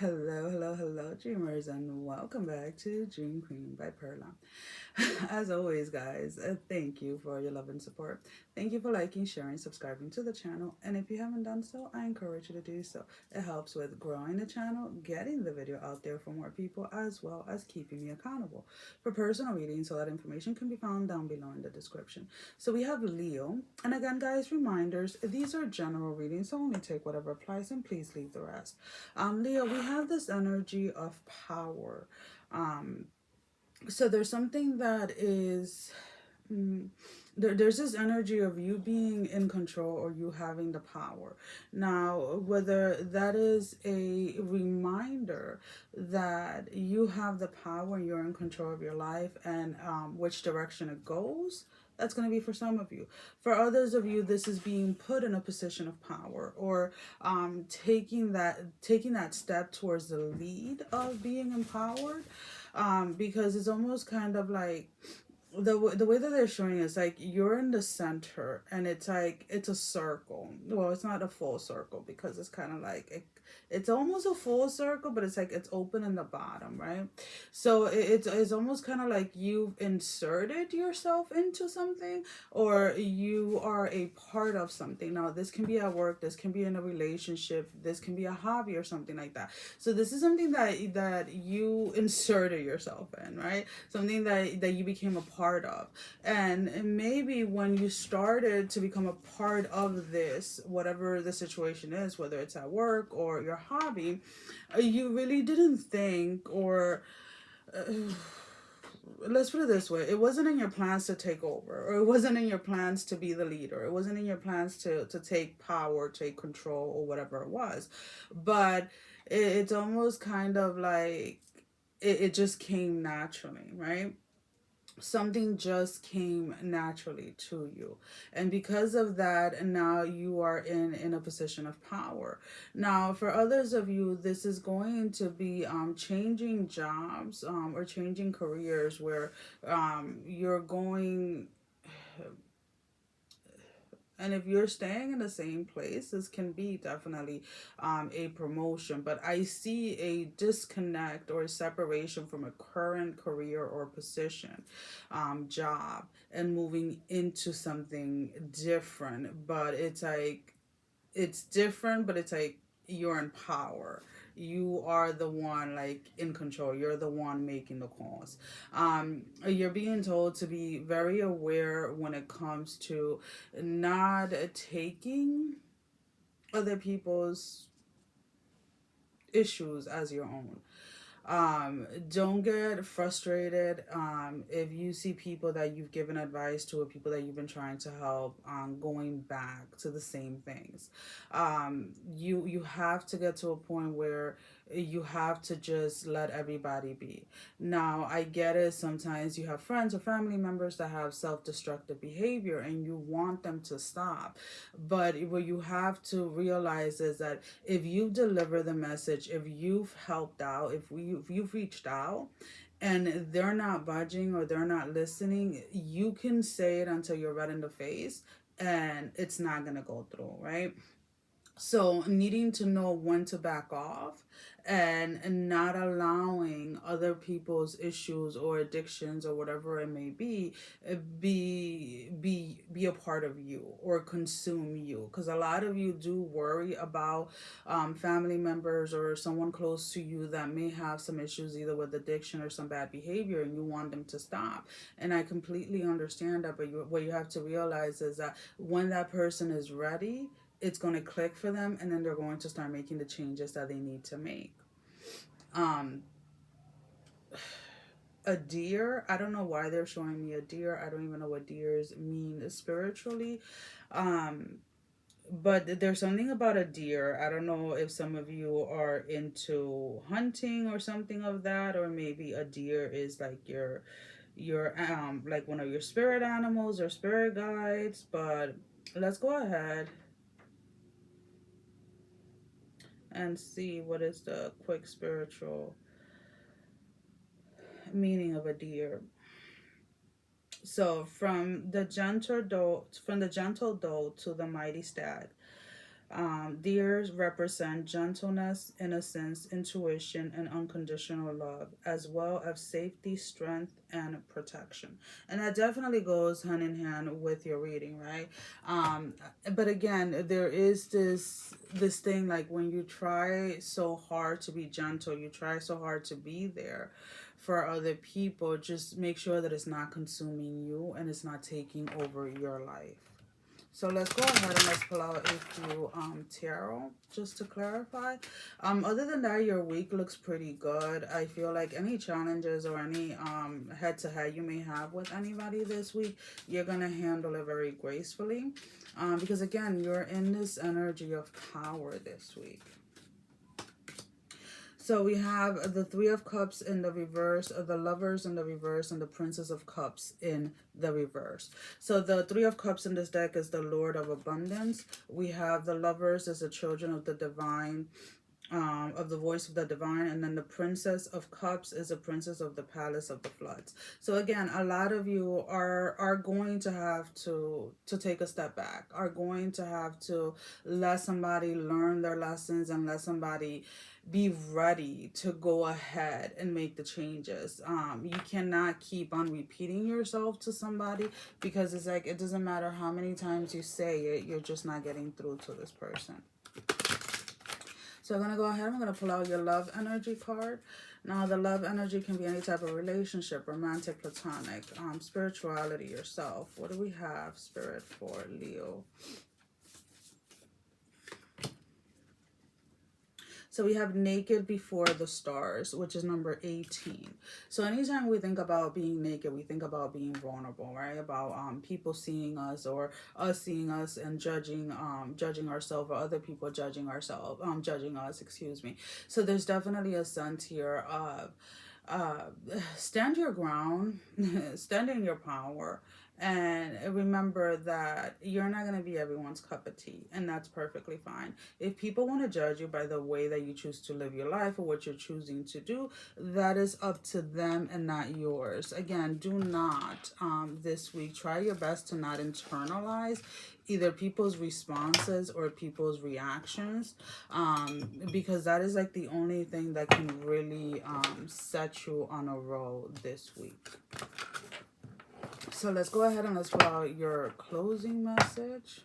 Hello, hello, hello, dreamers, and welcome back to Dream Queen by Perla. As always, guys, thank you for your love and support. Thank you for liking, sharing, subscribing to the channel, and if you haven't done so, I encourage you to do so. It helps with growing the channel, getting the video out there for more people, as well as keeping me accountable. For personal readings, all that information can be found down below in the description. So we have Leo, and again, guys, reminders, these are general readings, so only take whatever applies and please leave the rest. Leo, we have this energy of power. Um, so there's something that is there's this energy of you being in control or you having the power. Now, whether that is a reminder that you have the power and you're in control of your life and which direction it goes, that's going to be for some of you. For others of you, this is being put in a position of power or taking that step towards the lead of being empowered, because it's almost kind of like the way that they're showing is like you're in the center and it's like it's a circle. Well, it's not a full circle because it's kind of like it's almost a full circle, but it's like it's open in the bottom, right? So it's almost kind of like you've inserted yourself into something or you are a part of something. Now, this can be at work, this can be in a relationship, this can be a hobby or something like that. So this is something that you inserted yourself in, right? Something that you became a part of. And maybe when you started to become a part of this, whatever the situation is, whether it's at work or your hobby, you really didn't think or let's put it this way, it wasn't in your plans to take over, or it wasn't in your plans to be the leader, it wasn't in your plans to take power, take control, or whatever it was. But it's almost kind of like it just came naturally, right? Something just came naturally to you, and because of that, now you are in a position of power. Now, for others of you, this is going to be changing jobs, or changing careers where you're going. And if you're staying in the same place, this can be definitely a promotion. But I see a disconnect or a separation from a current career or position, job, and moving into something different. But it's different, but it's like you're in power. You are the one like in control. You're the one making the calls. You're being told to be very aware when it comes to not taking other people's issues as your own. Don't get frustrated if you see people that you've given advice to or people that you've been trying to help going back to the same things. You have to get to a point where you have to just let everybody be. Now, I get it. Sometimes you have friends or family members that have self-destructive behavior and you want them to stop. But what you have to realize is that if you deliver the message, if you've helped out, if you've reached out, and they're not budging or they're not listening, you can say it until you're red in the face and it's not going to go through, right? So needing to know when to back off and not allowing other people's issues or addictions or whatever it may be be a part of you or consume you, because a lot of you do worry about family members or someone close to you that may have some issues either with addiction or some bad behavior, and you want them to stop. And I completely understand that, but what you have to realize is that when that person is ready, it's going to click for them, and then they're going to start making the changes that they need to make. um a deer, I don't know why they're showing me a deer. I don't even know what deers mean spiritually. um but there's something about a deer. I don't know if some of you are into hunting or something of that, or maybe a deer is like your like one of your spirit animals or spirit guides. But let's go ahead and see what is the quick spiritual meaning of a deer. So from the gentle doe to the mighty stag. Deers represent gentleness, innocence, intuition, and unconditional love, as well as safety, strength, and protection. And that definitely goes hand in hand with your reading, right? But again, there is this thing, like when you try so hard to be gentle, you try so hard to be there for other people, just make sure that it's not consuming you and it's not taking over your life. So let's go ahead and let's pull out a few tarot just to clarify. Other than that, your week looks pretty good. I feel like any challenges or any head-to-head you may have with anybody this week, you're going to handle it very gracefully. Because again, you're in this energy of power this week. So we have the Three of Cups in the reverse, the Lovers in the reverse, and the Princess of Cups in the reverse. So the Three of Cups in this deck is the Lord of Abundance. We have the Lovers as the children of the divine, of the voice of the divine, and then the Princess of Cups is a princess of the palace of the floods. So again, a lot of you are going to have to take a step back, are going to have to let somebody learn their lessons and let somebody be ready to go ahead and make the changes. You cannot keep on repeating yourself to somebody, because it's like, it doesn't matter how many times you say it, you're just not getting through to this person. So I'm going to go ahead, I'm going to pull out your love energy card. Now, the love energy can be any type of relationship, romantic, platonic, spirituality, yourself. What do we have, Spirit, for Leo? So we have naked before the stars, which is number 18. So anytime we think about being naked, we think about being vulnerable, right? About people seeing us, or us seeing us and judging ourselves, or other people judging ourselves, judging us, excuse me. So there's definitely a sense here of stand your ground, stand in your power, and remember that you're not going to be everyone's cup of tea, and that's perfectly fine. If people want to judge you by the way that you choose to live your life or what you're choosing to do, that is up to them and not yours. Again, do not this week, try your best to not internalize either people's responses or people's reactions, because that is like the only thing that can really set you on a roll this week. So let's go ahead and let's pull out your closing message.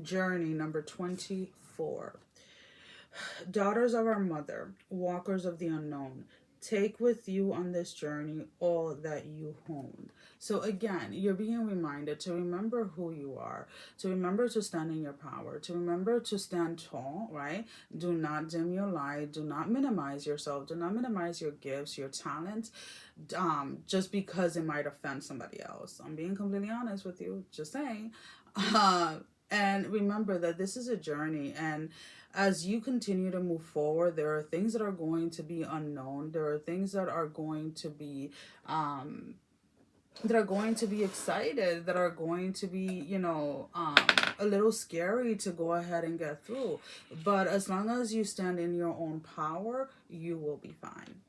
Journey number 24. Daughters of our mother, walkers of the unknown, take with you on this journey all that you honed. So again, you're being reminded to remember who you are, to remember to stand in your power, to remember to stand tall, right? Do not dim your light. Do not minimize yourself. Do not minimize your gifts, your talents, just because it might offend somebody else. I'm being completely honest with you, just saying. And remember that this is a journey, and as you continue to move forward, there are things that are going to be unknown. There are things that are going to be excited, that are going to be, you know, a little scary to go ahead and get through. But as long as you stand in your own power, you will be fine.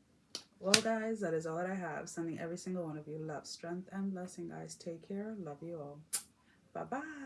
Well, guys, that is all that I have. Sending every single one of you love, strength, and blessing, guys. Take care. Love you all. Bye-bye.